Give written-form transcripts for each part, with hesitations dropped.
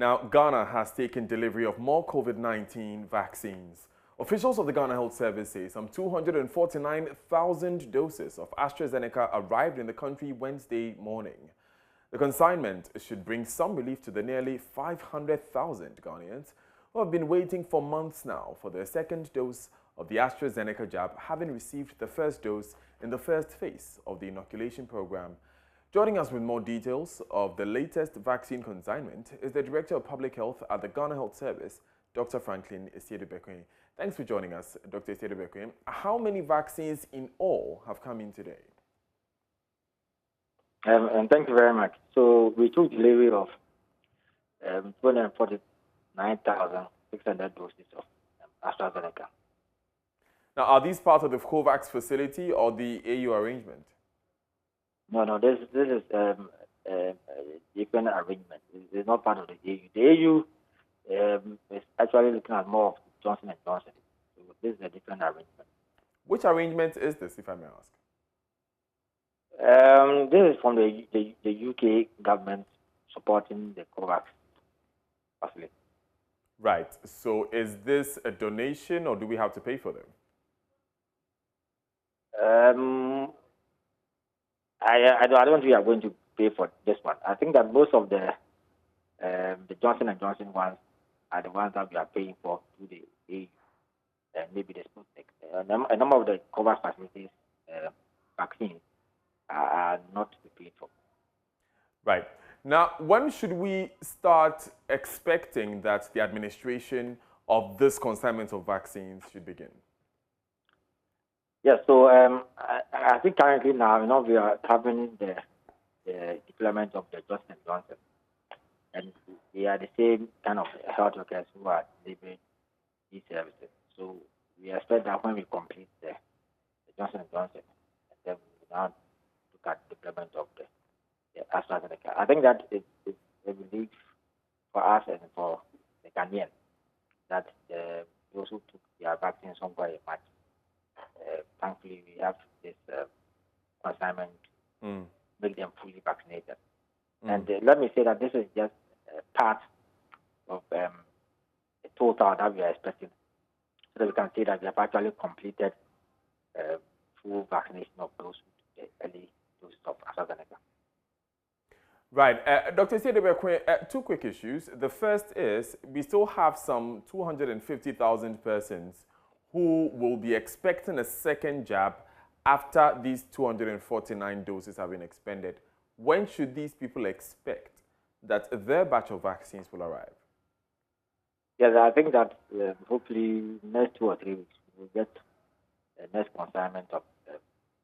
Now, Ghana has taken delivery of more COVID-19 vaccines. Officials of the Ghana Health Service say some 249,000 doses of AstraZeneca arrived in the country Wednesday morning. The consignment should bring some relief to the nearly 500,000 Ghanaians who have been waiting for months now for their second dose of the AstraZeneca jab, having received the first dose in the first phase of the inoculation program. Joining us with more details of the latest vaccine consignment is the Director of Public Health at the Ghana Health Service, Dr. Franklin Esiedibekwe. Thanks for joining us, Dr. Esiedibekwe. How many vaccines in all have come in today? And thank you very much. So we took delivery of 249,600 doses of AstraZeneca. Now, are these part of the COVAX facility or the AU arrangement? No, this is a different arrangement. It's not part of the AU. The AU is actually looking at more of Johnson & Johnson. So this is a different arrangement. Which arrangement is this, if I may ask? This is from the UK government supporting the COVAX facility. Right. So is this a donation or do we have to pay for them? I don't think we are going to pay for this one. I think that most of the Johnson & Johnson ones are the ones that we are paying for through the AU, maybe the Sputnik. A number of the COVAX facilities vaccines are not to be paid for. Right. Now, when should we start expecting that the administration of this consignment of vaccines should begin? Yes, so I think currently now, we are having the deployment of the Johnson & Johnson, and they are the same kind of health workers who are delivering these services. So we expect that when we complete the Johnson & Johnson, and then we now look at the deployment of the AstraZeneca. I think that it's a relief for us and for the Ghanaians that those who took their vaccines somewhere in March. Thankfully, we have this consignment to make them fully vaccinated. And let me say that this is just part of the total that we are expecting, so that we can say that we have actually completed full vaccination of those who took the early doses of AstraZeneca. Right. Dr. Esiedibekwe, two quick issues. The first is we still have some 250,000 persons who will be expecting a second jab after these 249 doses have been expended. When should these people expect that their batch of vaccines will arrive? Yes, I think that hopefully next 2 or 3 weeks we'll get the next consignment of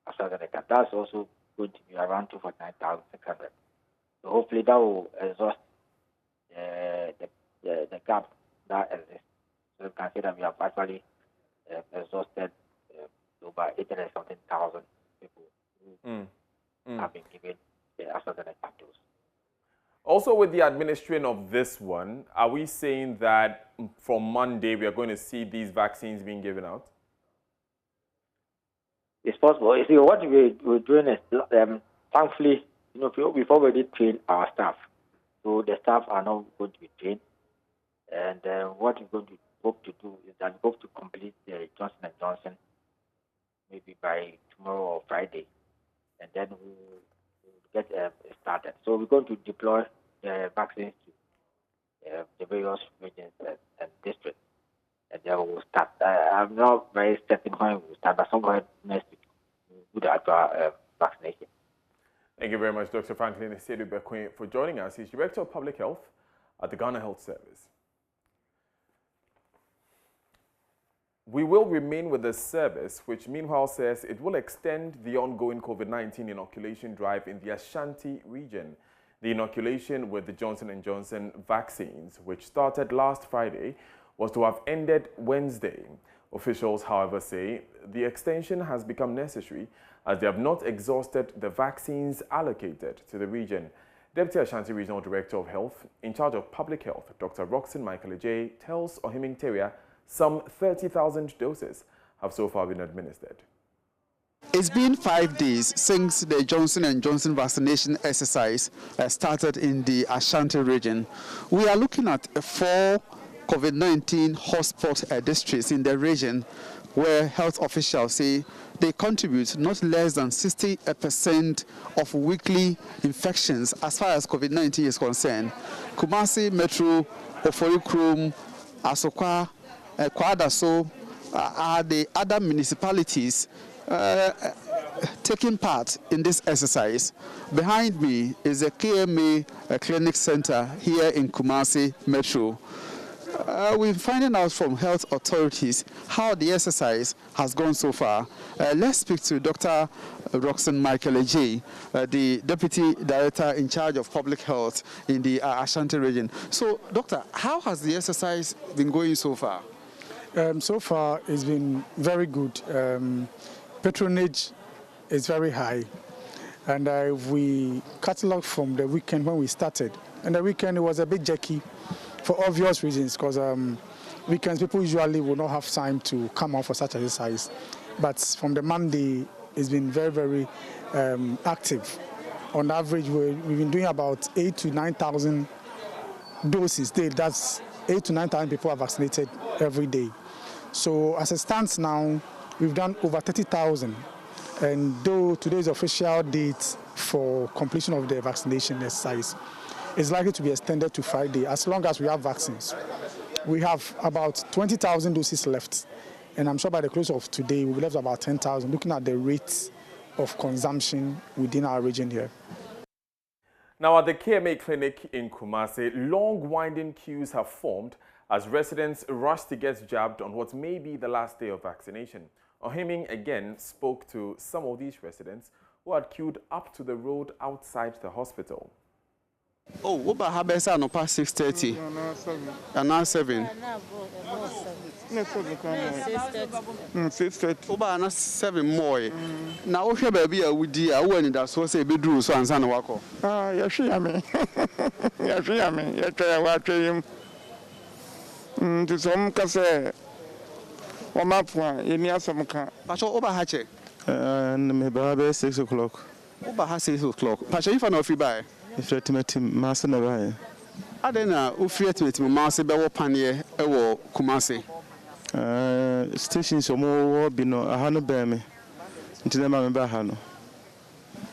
AstraZeneca. That's also going to be around 249,600. So hopefully that will exhaust the gap that exists. So you can say that we have actually exhausted over 800-something thousand people who have been given the AstraZeneca dose. Also, with the administration of this one, are we saying that from Monday we are going to see these vaccines being given out? It's possible. You see, what we're doing is, thankfully, before we did train our staff, so the staff are now going to be trained, and what we're going to hope to do is that we hope to complete the Johnson & Johnson maybe by tomorrow or Friday, and then we'll get started. So we're going to deploy the vaccines to the various regions and districts, and then we'll start. I'm not very certain when we'll start, but somewhere next week we'll do the actual vaccination. Thank you very much, Dr. Franklin Esiedibekwe, for joining us. He's Director of Public Health at the Ghana Health Service. We will remain with the service, which meanwhile says it will extend the ongoing COVID-19 inoculation drive in the Ashanti region. The inoculation with the Johnson & Johnson vaccines, which started last Friday, was to have ended Wednesday. Officials, however, say the extension has become necessary as they have not exhausted the vaccines allocated to the region. Deputy Ashanti Regional Director of Health, in charge of Public Health, Dr. Roxanne Michael J, tells Ohiming Teria some 30,000 doses have so far been administered. It's been 5 days since the Johnson & Johnson vaccination exercise started in the Ashanti region. We are looking at 4 COVID-19 hotspot districts in the region where health officials say they contribute not less than 60% of weekly infections as far as COVID-19 is concerned. Kumasi, Metro, Oforikrom, Asokwa, Kwadaso are the other municipalities taking part in this exercise. Behind me is a KMA clinic center here in Kumasi Metro. We're finding out from health authorities how the exercise has gone so far. Let's speak to Dr. Roxanne Michael Ejay, the Deputy Director in charge of Public Health in the Ashanti region. So, Doctor, how has the exercise been going so far? So far, it's been very good. Patronage is very high. And we catalogued from the weekend when we started. And the weekend it was a bit jerky for obvious reasons, because weekends people usually will not have time to come out for such exercise. But from the Monday, it's been very, very active. On average, we've been doing about 8,000 to 9,000 doses. That's 8,000 to 9,000 people are vaccinated every day. So as it stands now, we've done over 30,000. And though today's official date for completion of the vaccination exercise is likely to be extended to Friday, as long as we have vaccines. We have about 20,000 doses left. And I'm sure by the close of today, we'll be left about 10,000, looking at the rates of consumption within our region here. Now, at the KMA clinic in Kumasi, long winding queues have formed as residents rush to get jabbed on what may be the last day of vaccination. Ohiming again spoke to some of these residents who had queued up to the road outside the hospital. Oh, what about how best no past 6:30? And now 7. 6:30. What about 7 more? Now, what should be a woody? I want that so say be drew so and son wako. Ah, yes, I mean, yes, I mean, yes, I watch him. To some case, one map one, you need some car. Pacho over hatchet. And maybe 6 o'clock. Over 6 o'clock. Pacho, if I know free by. If you're to master never. I don't know who free to Master Bewo Panye or Kumasi. Stations or more be no a hundred bear me. Until them I'm Bahano.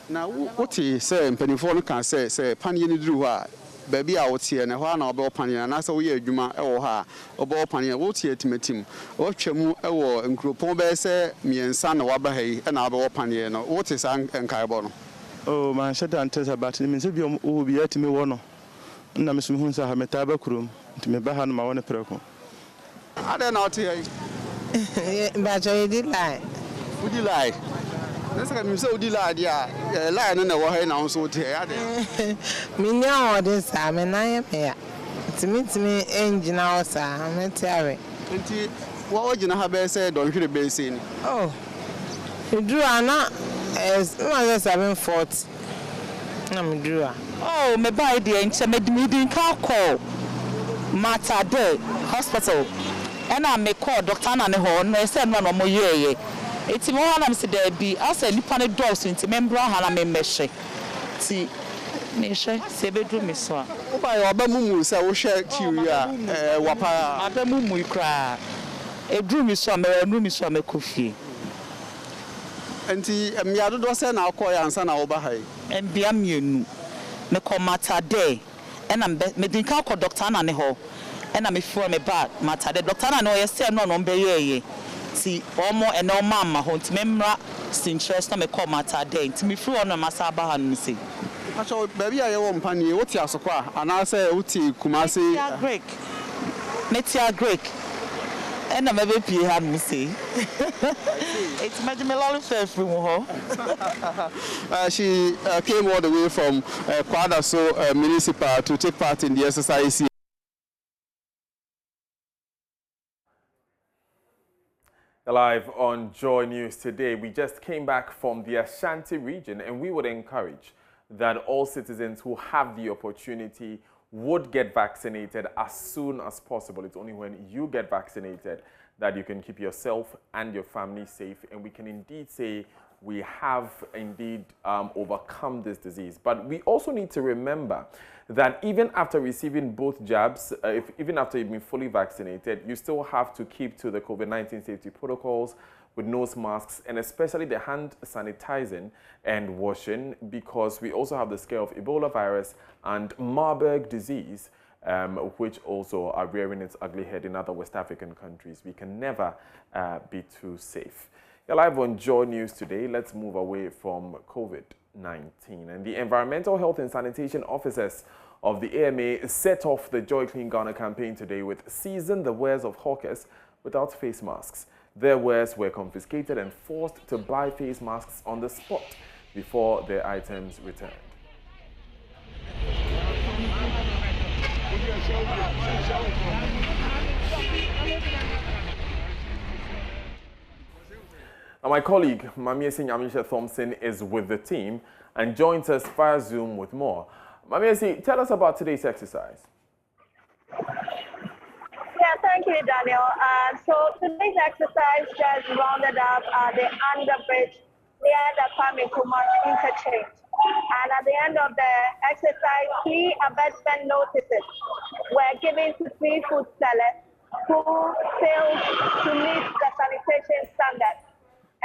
Now, what he said, Pennyphone can say, Panye drew her. Baby out here and a one about Panya, and as a weird Juma or her, or Bob Panya, what here to meet him. What Chemu or and Cropombe say, me and son or Wabahay, and Abo Panya, what is and Carbon. Oh, my shut down test about it means if you will be at me one. And I'm Miss Hunsa have a tabacrum to me behind my own preco. I don't know to you. But I did lie. Would you lie? Let's get me so delighted, yeah. Lion in the way now, so tear. Me know this time, and I am here. To meet me, engine outside, I'm a terry. What would you have said on the basin? Oh, you drew Anna as 740. I'm drew. Oh, me buy the inch, me didn't call Midday hospital. And I may call Dr. Anna Horn, I said no more year. It's more than there be. I said, you pan a dose into member, and I may measure. See, Nisha, say, bedroom is so. Oh, by Abamu, so I will share Curia, Wapa, Abamu, we cry. A room is some, a room is some, a coffee. And the Miado doesn't our choir and son Obahay. And be a mune. Me call Midday. And I'm making call Dr. Anna Ho. And I'm before me back, Midday. Dr. Anna, I say, no, no, be. See, almost and no mamma, home to member, interest, me call Midday. To me, through on a Masaba and see. Baby, I won't pan you. What's your sofa? And I say, Uti, Kumasi, Greek. Metia Greek. And I'm a baby, had me see. It's made me a lot of fair from her. She came all the way from Kwadaso Municipal to take part in the exercise. Live on Joy News today, we just came back from the Ashanti region, and we would encourage that all citizens who have the opportunity would get vaccinated as soon as possible. It's only when you get vaccinated that you can keep yourself and your family safe, and we can indeed say we have indeed overcome this disease. But we also need to remember that even after receiving both jabs, even after you've been fully vaccinated, you still have to keep to the COVID-19 safety protocols with nose masks and especially the hand sanitizing and washing, because we also have the scare of Ebola virus and Marburg disease, which also are rearing its ugly head in other West African countries. We can never be too safe. You're live on Joy News today. Let's move away from COVID-19. And the Environmental Health and Sanitation Officers of the AMA set off the Joy Clean Ghana campaign today with seizing the wares of hawkers without face masks. Their wares were confiscated and forced to buy face masks on the spot before their items returned. Now, my colleague, Mamiesi Nyamisha Thompson, is with the team and joins us via Zoom with more. Mamiesi, tell us about today's exercise. Yeah, thank you, Daniel. So today's exercise just rounded up the underbridge near the Kwame Nkrumah interchange. And at the end of the exercise, 3 abatement notices were given to 3 food sellers who failed to meet the sanitation standards.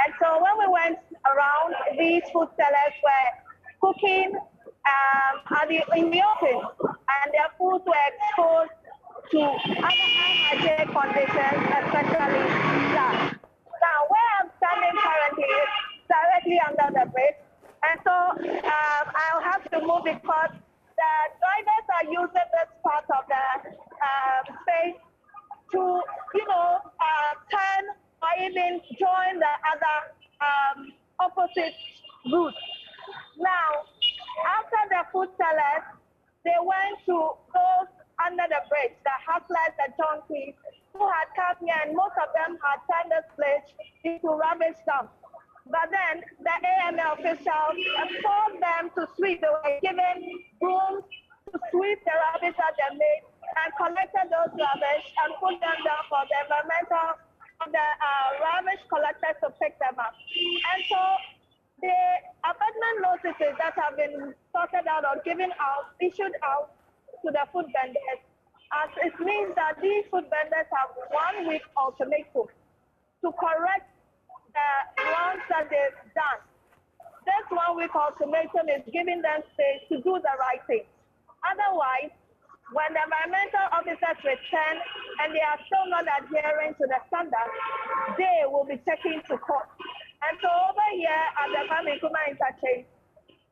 And so when we went around, these food sellers were cooking in the open, and their foods were exposed to other unhygienic conditions, especially that. Now, where I'm standing currently is directly under the bridge, and so I'll have to move because the drivers are using this part of the space to, turn or even join the other opposite route. Now, after the food sellers, they went to those under the bridge, the hustlers, the junkies, who had come here, and most of them had turned this place into rubbish dumps. But then the AML officials told them to sweep. They were given brooms to sweep the rubbish that they made and collected those rubbish and put them down for the environmental, rubbish collectors to pick them up. And so the abatement notices that have been sorted out or issued out to the food vendors, as it means that these food vendors have 1 week ultimatum to correct the wrongs that they've done. This 1 week ultimatum is giving them space to do the right thing. Otherwise, when the environmental officers return and they are still not adhering to the standards, they will be taken to court. And so over here at the Kwame Nkrumah interchange,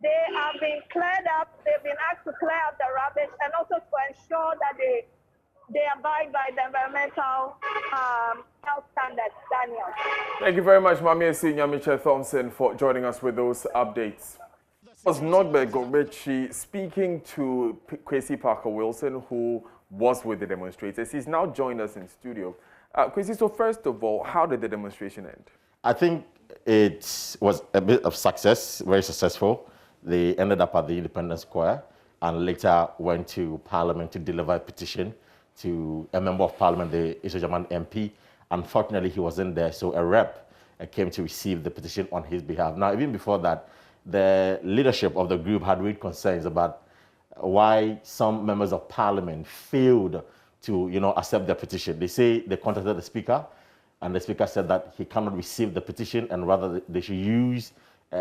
they have been cleared up. They've been asked to clear up the rubbish and also to ensure that they abide by the environmental health standards. Daniel. Thank you very much, Mamiesi Nyamisha Thompson, for joining us with those updates. It was Nogbert Gobechi speaking to Kwesi Parker Wilson, who was with the demonstrators. He's now joined us in studio. Kwesi, so first of all, how did the demonstration end? I think it was a bit of success, very successful. They ended up at the Independence Square and later went to Parliament to deliver a petition to a member of Parliament, the Isojaman MP. Unfortunately, he wasn't there, so a rep came to receive the petition on his behalf. Now, even before that, the leadership of the group had real concerns about why some members of Parliament failed to, accept their petition. They say they contacted the Speaker, and the Speaker said that he cannot receive the petition, and rather they should use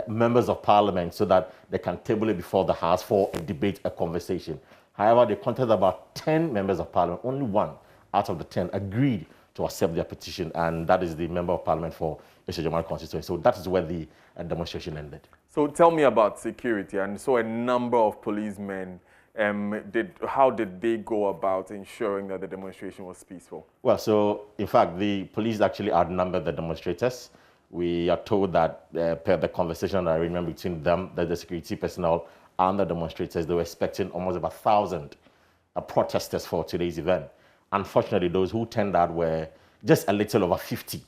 members of Parliament so that they can table it before the House for a debate, a conversation. However, they contacted about 10 members of Parliament. Only 1 out of the 10 agreed to accept their petition, and that is the Member of Parliament for Isojaman constituency. So that is where the demonstration ended. So tell me about security. And so a number of policemen, how did they go about ensuring that the demonstration was peaceful? Well, so in fact, the police actually outnumbered the demonstrators. We are told that per the conversation arrangement between them, that the security personnel and the demonstrators, they were expecting almost about 1,000 protesters for today's event. Unfortunately, those who turned out were just a little over 50.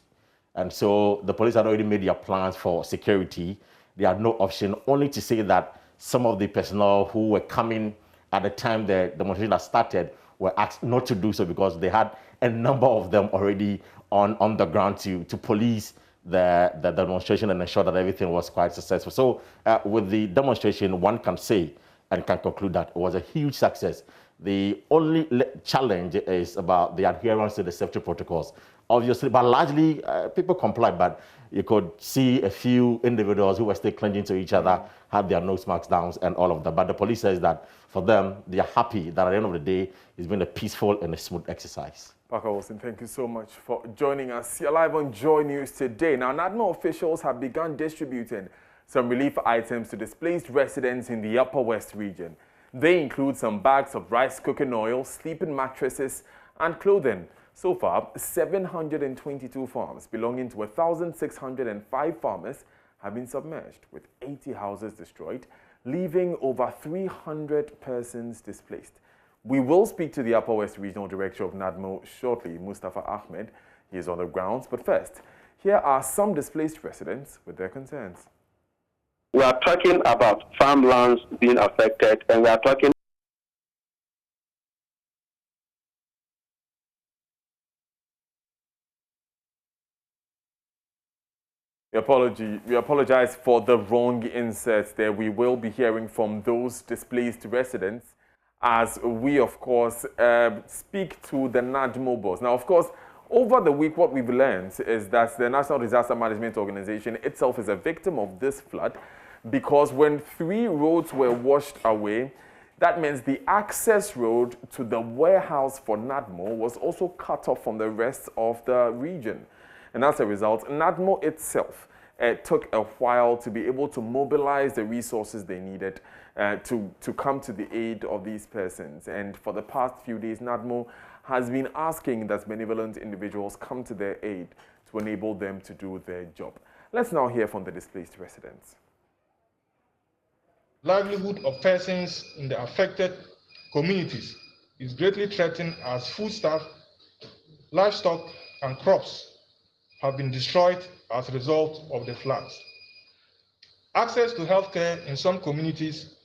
And so the police had already made their plans for security. They had no option, only to say that some of the personnel who were coming at the time the demonstration had started were asked not to do so because they had a number of them already on the ground to police the demonstration and ensure that everything was quite successful. So with the demonstration, one can say and can conclude that it was a huge success. The only challenge is about the adherence to the safety protocols. Obviously, but largely people complied, but you could see a few individuals who were still clinging to each other, had their nose marks down and all of that. But the police says that for them, they are happy that at the end of the day, it's been a peaceful and a smooth exercise. Parker Wilson, thank you so much for joining us. You're live on Joy News today. Now, NADMO officials have begun distributing some relief items to displaced residents in the Upper West region. They include some bags of rice cooking oil, sleeping mattresses, and clothing. So far, 722 farms belonging to 1,605 farmers have been submerged, with 80 houses destroyed, leaving over 300 persons displaced. We will speak to the Upper West Regional Director of NADMO shortly, Mustafa Ahmed. He is on the grounds. But first, here are some displaced residents with their concerns. We are talking about farmlands being affected, and we are talking We apologize for the wrong inserts there. We will be hearing from those displaced residents as we, of course, speak to the NADMO boss. Now, of course, over the week, what we've learned is that the National Disaster Management Organization itself is a victim of this flood, because when 3 roads were washed away, that means the access road to the warehouse for NADMO was also cut off from the rest of the region. And as a result, NADMO itself took a while to be able to mobilize the resources they needed to come to the aid of these persons. And for the past few days, NADMO has been asking that benevolent individuals come to their aid to enable them to do their job. Let's now hear from the displaced residents. Livelihood of persons in the affected communities is greatly threatened as foodstuff, livestock, and crops have been destroyed as a result of the floods. Access to healthcare in some communities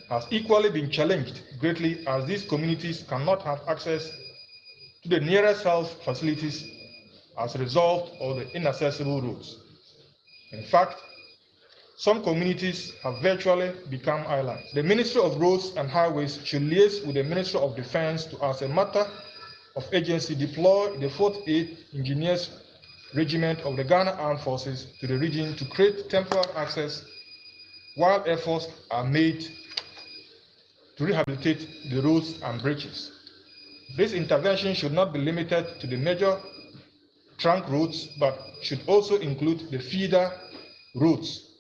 has equally been challenged greatly, as these communities cannot have access to the nearest health facilities as a result of the inaccessible roads. In fact, some communities have virtually become islands. The Ministry of Roads and Highways should liaise with the Ministry of Defense to, as a matter of agency, deploy the 4th 8th Engineers Regiment of the Ghana Armed Forces to the region to create temporary access while efforts are made to rehabilitate the roads and bridges. This intervention should not be limited to the major trunk roads, but should also include the feeder roads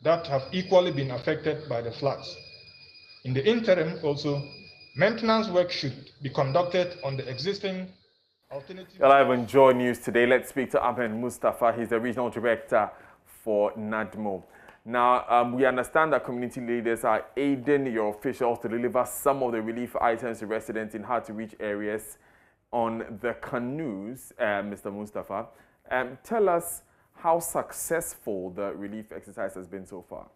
that have equally been affected by the floods. In the interim, also, maintenance work should be conducted on the existing alternative. You're live on Joy News today. Let's speak to Ahmed Mustafa. He's the regional director for NADMO. Now, we understand that community leaders are aiding your officials to deliver some of the relief items to residents in hard-to-reach areas on the canoes, Mr. Mustafa. Tell us how successful the relief exercise has been so far.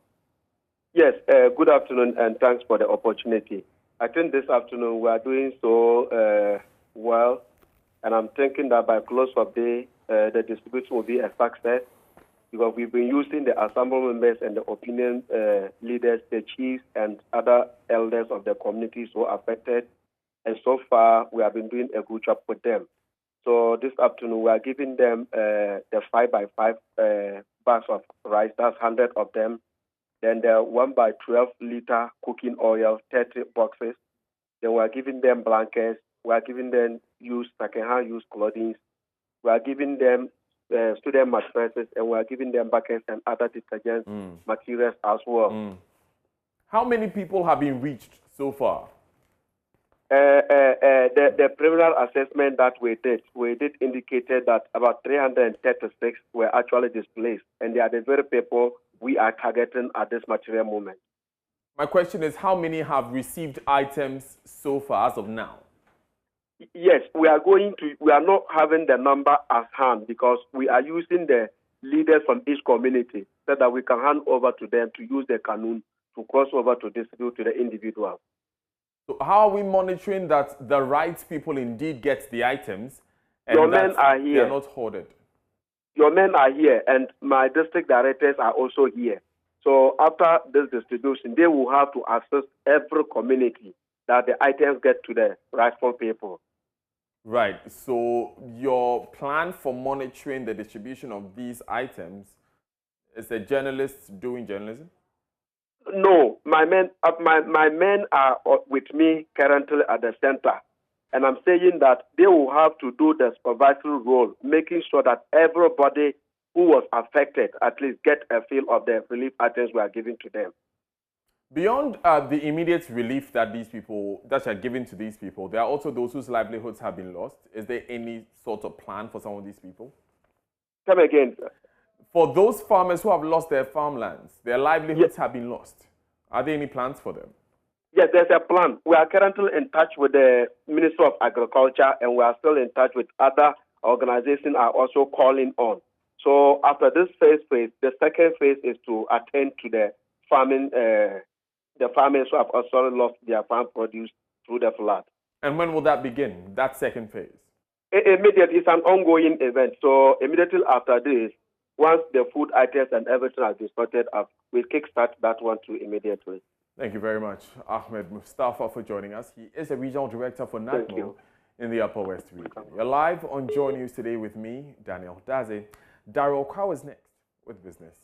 Yes, good afternoon, and thanks for the opportunity. I think this afternoon we are doing so well, and I'm thinking that by close of day, the distribution will be a success, because we've been using the assembly members and the opinion leaders, the chiefs, and other elders of the communities who are affected, and so far we have been doing a good job with them. So this afternoon we are giving them the 5x5 bags of rice, that's 100 of them. Then the 1x12 liter cooking oil, 30 boxes. Then we are giving them blankets. We are giving them second-hand used clothing. We are giving them student mattresses, and we are giving them buckets and other detergent materials as well. How many people have been reached so far? The preliminary assessment that we did indicated that about 336 were actually displaced, and they are the very people we are targeting at this material moment. My question is, how many have received items so far as of now? Yes, we are not having the number at hand, because we are using the leaders from each community so that we can hand over to them to use the canoe to cross over to distribute to the individuals. So how are we monitoring that the right people indeed get the items and Your men are here. They are not hoarded? your men are here, and my district directors are also here. So after this distribution, they will have to assist every community that the items get to the rightful people. Right. So your plan for monitoring the distribution of these items is a journalist doing journalism? No, my men are with me currently at the center. And I'm saying that they will have to do the supervisory role, making sure that everybody who was affected at least get a feel of the relief items we are giving to them. Beyond the immediate relief that are given to these people, there are also those whose livelihoods have been lost. Is there any sort of plan for some of these people? Come again, sir. For those farmers who have lost their farmlands, their livelihoods have been lost. Are there any plans for them? Yes, there's a plan. We are currently in touch with the Ministry of Agriculture, and we are still in touch with other organizations are also calling on. So after this phase, the second phase is to attend to the farming, the farmers who have also lost their farm produce through the flood. And when will that begin, that second phase? Immediately, it's an ongoing event. So immediately after this, once the food items and everything has been sorted up, we'll kickstart that one too immediately. Thank you very much, Ahmed Mustafa, for joining us. He is a regional director for NACMO in the Upper West region. You're live on Joy News today with me, Daniel Daze. Daryl Kwao is next with business.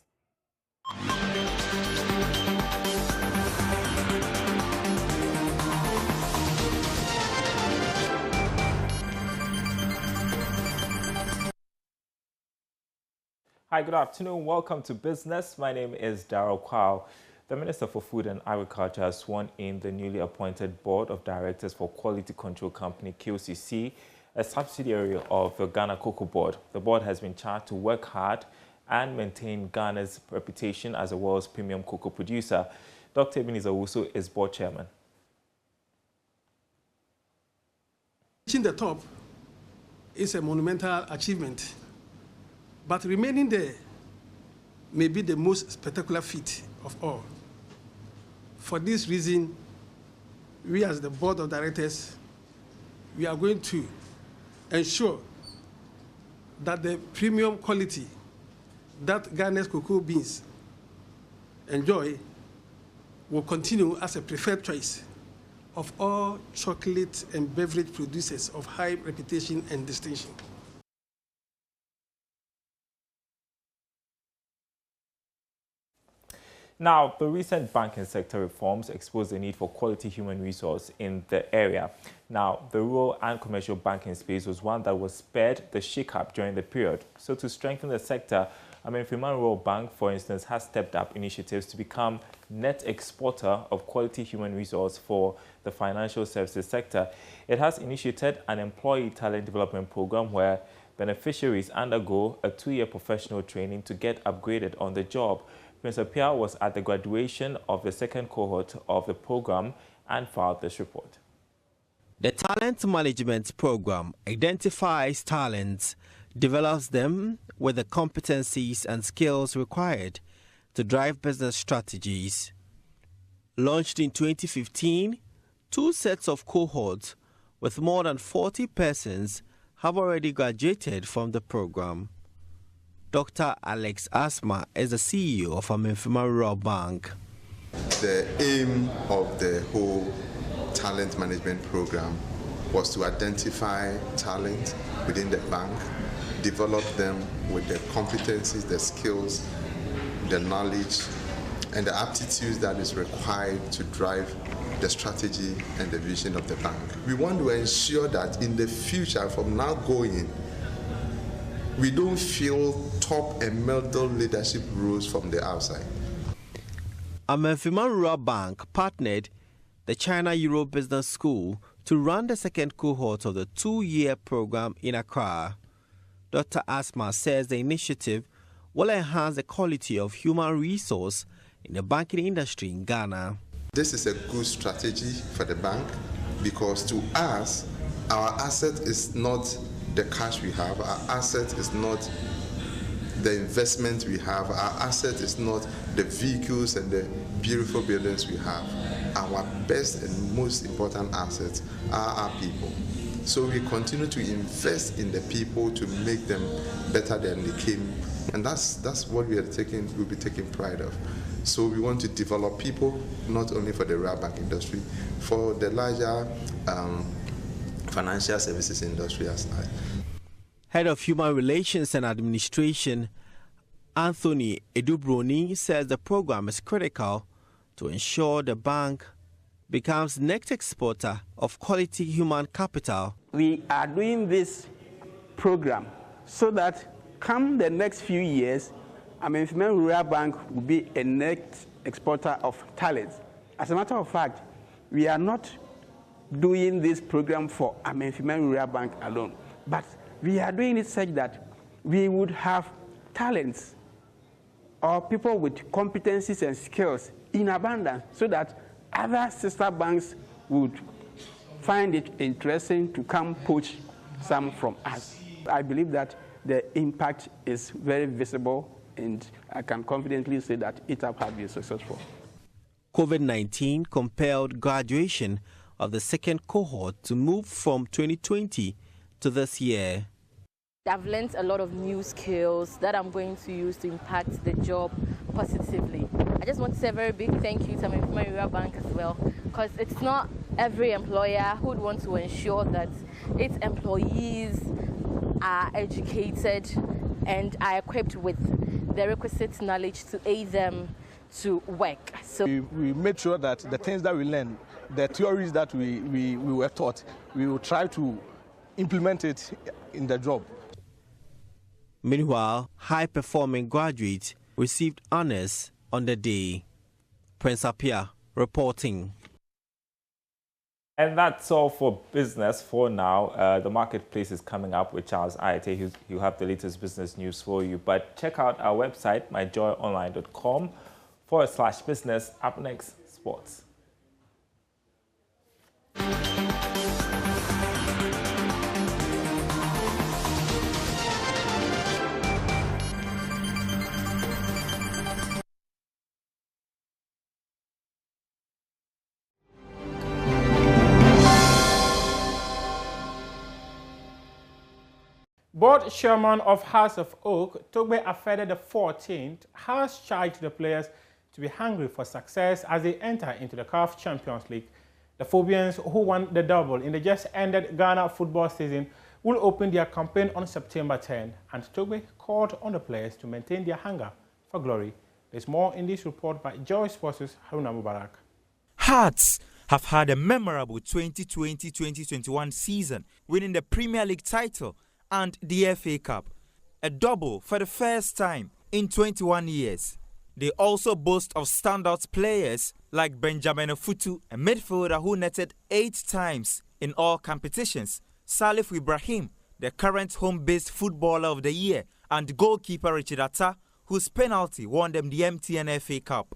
Hi, good afternoon. Welcome to Business. My name is Daryl Kwao. The Minister for Food and Agriculture has sworn in the newly appointed Board of Directors for Quality Control Company, QCC, a subsidiary of the Ghana Cocoa Board. The board has been charged to work hard and maintain Ghana's reputation as the world's premium cocoa producer. Dr. Ebenezer Owusu is board chairman. Reaching the top is a monumental achievement, but remaining there may be the most spectacular feat of all. For this reason, we as the Board of Directors, we are going to ensure that the premium quality that Ghana's cocoa beans enjoy will continue as a preferred choice of all chocolate and beverage producers of high reputation and distinction. Now, the recent banking sector reforms expose the need for quality human resource in the area. Now, the rural and commercial banking space was one that was spared the shake-up during the period. So to strengthen the sector, Amenfima Rural Bank, for instance, has stepped up initiatives to become net exporter of quality human resource for the financial services sector. It has initiated an employee talent development program where beneficiaries undergo a 2-year professional training to get upgraded on the job. Prince Apia was at the graduation of the second cohort of the program and filed this report. The talent management program identifies talents, develops them with the competencies and skills required to drive business strategies. Launched in 2015, 2 sets of cohorts with more than 40 persons have already graduated from the program. Dr. Alex Asma is the CEO of Amenfima Rural Bank. The aim of the whole talent management program was to identify talent within the bank, develop them with the competencies, the skills, the knowledge, and the aptitudes that is required to drive the strategy and the vision of the bank. We want to ensure that in the future, from now going, we don't fill top and middle leadership roles from the outside. Amenfima Rural Bank partnered the China Euro Business School to run the second cohort of the 2-year program in Accra. Dr. Asma says the initiative will enhance the quality of human resource in the banking industry in Ghana. This is a good strategy for the bank because to us, our asset is not the cash we have, our asset is not the investment we have, our asset is not the vehicles and the beautiful buildings we have. Our best and most important assets are our people. So we continue to invest in the people to make them better than they came, and that's what we'll be taking pride of. So we want to develop people not only for the rural bank industry, for the larger financial services industry as well. Head of Human Relations and Administration, Anthony Edubroni, says the program is critical to ensure the bank becomes next exporter of quality human capital. We are doing this program so that come the next few years, Amenfima Rural Bank will be a next exporter of talent. As a matter of fact, we are not doing this program for Amenfima Rural Bank alone, but we are doing it such that we would have talents or people with competencies and skills in abundance so that other sister banks would find it interesting to come poach some from us. I believe that the impact is very visible, and I can confidently say that it has been successful. COVID-19 compelled graduation of the second cohort to move from 2020 to this year. I've learned a lot of new skills that I'm going to use to impact the job positively. I just want to say a very big thank you to Amenfima Rural Bank as well, because it's not every employer who would want to ensure that its employees are educated and are equipped with the requisite knowledge to aid them to work. So we made sure that the things that we learned, the theories that we were taught, we will try to implement it in the job. Meanwhile, high-performing graduates received honors on the day. Prince Apia reporting. And that's all for business for now. The marketplace is coming up with Charles Ayate. He'll have the latest business news for you. But check out our website, myjoyonline.com/business. Up next, sports. Board chairman of House of Oak, Togbe Afede the 14th, has charged the players to be hungry for success as they enter into the CAF Champions League. The Phobians, who won the double in the just-ended Ghana football season, will open their campaign on September 10, and Togbe called on the players to maintain their hunger for glory. There's more in this report by Joy Sports' Haruna Mubarak. Hearts have had a memorable 2020-2021 season, winning the Premier League title and the FA Cup, a double for the first time in 21 years. They also boast of standout players like Benjamin Ofutu, a midfielder who netted 8 times in all competitions, Salif Ibrahim, the current home-based footballer of the year, and goalkeeper Richard Atta, whose penalty won them the MTN FA Cup.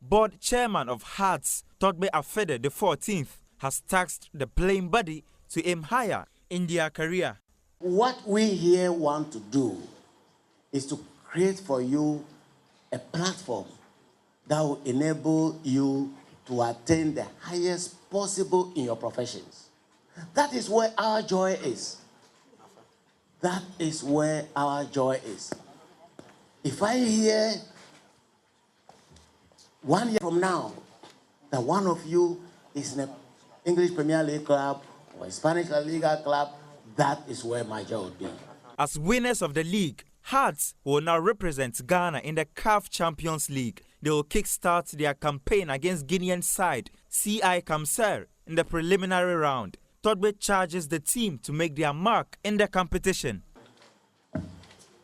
Board chairman of Hearts, Togbe Afede the 14th, has tasked the playing body to aim higher in their career. What we here want to do is to create for you a platform that will enable you to attain the highest possible in your professions. That is where our joy is. That is where our joy is. If I hear 1 year from now that one of you is in an English Premier League club or a Spanish La Liga club, that is where my joy would be. As winners of the league, Hearts will now represent Ghana in the CAF Champions League. They will kickstart their campaign against Guinean side CI Kamser in the preliminary round. Togbe charges the team to make their mark in the competition.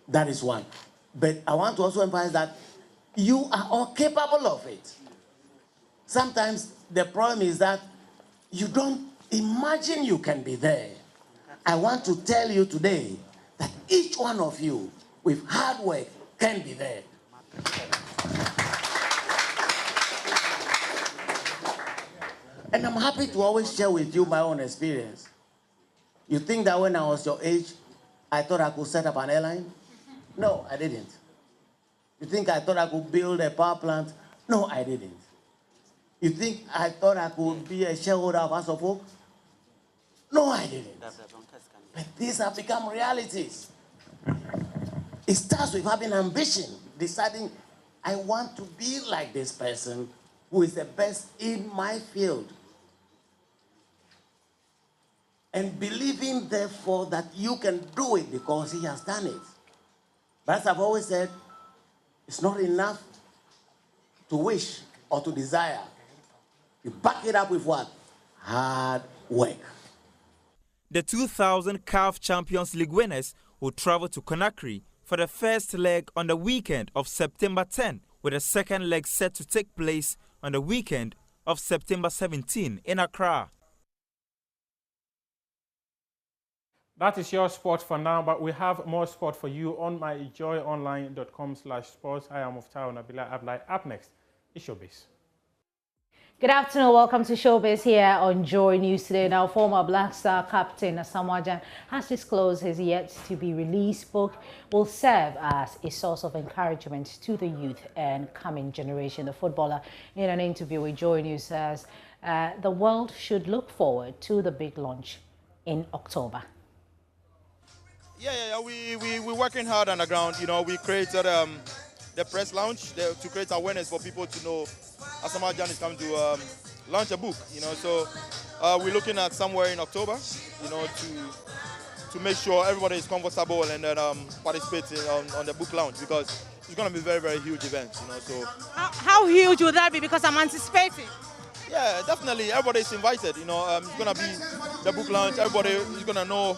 That is one. But I want to also emphasize that you are all capable of it. Sometimes the problem is that you don't imagine you can be there. I want to tell you today that each one of you, with hard work, can be there. And I'm happy to always share with you my own experience. You think that when I was your age, I thought I could set up an airline? No, I didn't. You think I thought I could build a power plant? No, I didn't. You think I thought I could be a shareholder of House of Oak? No, I didn't. But these have become realities. It starts with having ambition, deciding, I want to be like this person who is the best in my field. And believing, therefore, that you can do it because he has done it. But as I've always said, it's not enough to wish or to desire. You back it up with what? Hard work. The 2000 CAF Champions League winners will travel to Conakry for the first leg on the weekend of September 10, with the second leg set to take place on the weekend of September 17 in Accra. That is your sport for now, but we have more sport for you on myjoyonline.com/sports. I am Muftau Nabila Ablai. Up next is Showbiz. Good afternoon, welcome to Showbiz here on Joy News today. Now, former Black Star captain Asamoah Gyan has disclosed his yet-to-be-released book will serve as a source of encouragement to the youth and coming generation. The footballer, in an interview with Joy News, says the world should look forward to the big launch in October. Yeah, we're working hard on the ground. You know, we created the press launch to create awareness for people to know Asamoah Gyan is coming to launch a book. You know, so we're looking at somewhere in October. You know, to make sure everybody is comfortable and then participating on the book launch, because it's going to be a very, very huge event. You know, so how huge will that be? Because I'm anticipating. Yeah, definitely. Everybody is invited. You know, it's going to be the book launch. Everybody is going to know.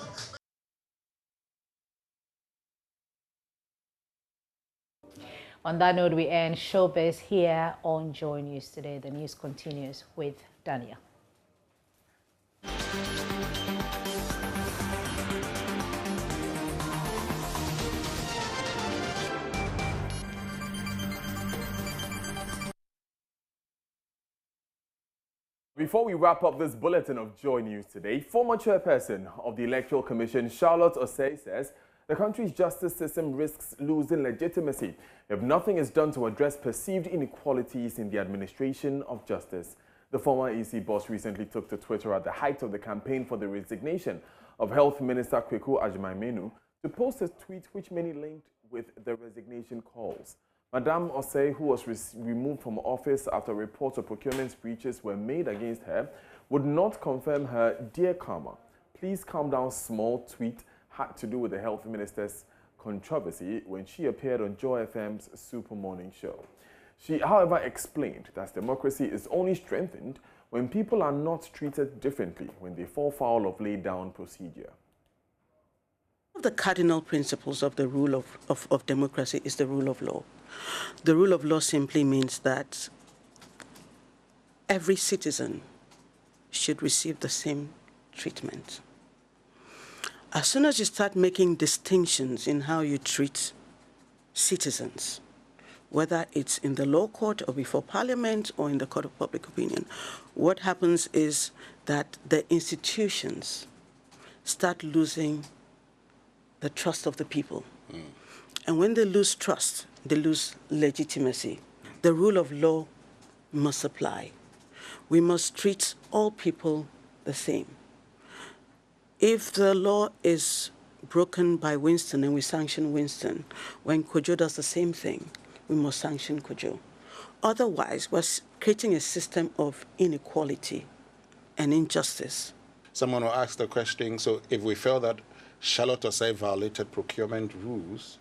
On that note, we end Showbiz here on Joy News today. The news continues with Daniel. Before we wrap up this bulletin of Joy News today, former chairperson of the Electoral Commission, Charlotte Osei, says the country's justice system risks losing legitimacy if nothing is done to address perceived inequalities in the administration of justice. The former EC boss recently took to Twitter at the height of the campaign for the resignation of Health Minister Kweku Agyeman-Manu to post a tweet which many linked with the resignation calls. Madame Osei, who was removed from office after reports of procurement breaches were made against her, would not confirm her "Dear Karma, please calm down" small tweet had to do with the health minister's controversy when she appeared on Joy FM's Super Morning Show. She, however, explained that democracy is only strengthened when people are not treated differently when they fall foul of laid-down procedure. One of the cardinal principles of the rule of democracy is the rule of law. The rule of law simply means that every citizen should receive the same treatment. As soon as you start making distinctions in how you treat citizens, whether it's in the law court or before parliament or in the court of public opinion, what happens is that the institutions start losing the trust of the people. And when they lose trust, they lose legitimacy. The rule of law must apply. We must treat all people the same. If the law is broken by Winston and we sanction Winston, when Kojo does the same thing, we must sanction Kojo. Otherwise, we're creating a system of inequality and injustice. Someone will ask the question, so if we feel that Charlotte Osei violated procurement rules,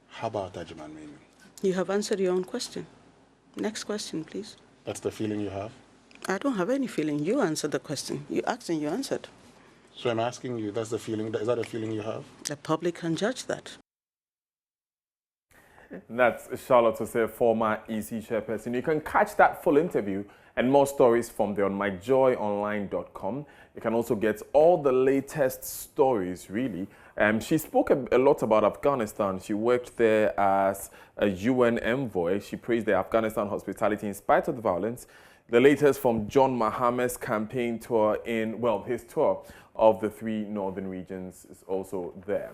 how about Agyeman-Manu? You have answered your own question. Next question, please. That's the feeling you have? I don't have any feeling. You answered the question. You asked and you answered. So I'm asking you, that's the feeling, is that a feeling you have? The public can judge that. That's Charlotte Osei, former EC chairperson. You can catch that full interview and more stories from there on myjoyonline.com. You can also get all the latest stories, really. She spoke a lot about Afghanistan. She worked there as a UN envoy. She praised the Afghanistan hospitality in spite of the violence. The latest from John Mahama's campaign tour his tour of the 3 northern regions is also there.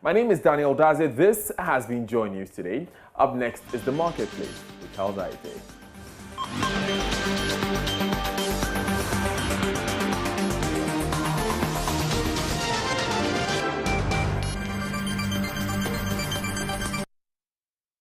My name is Daniel Daze. This has been Joy News Today. Up next is The Marketplace with Charles Aite.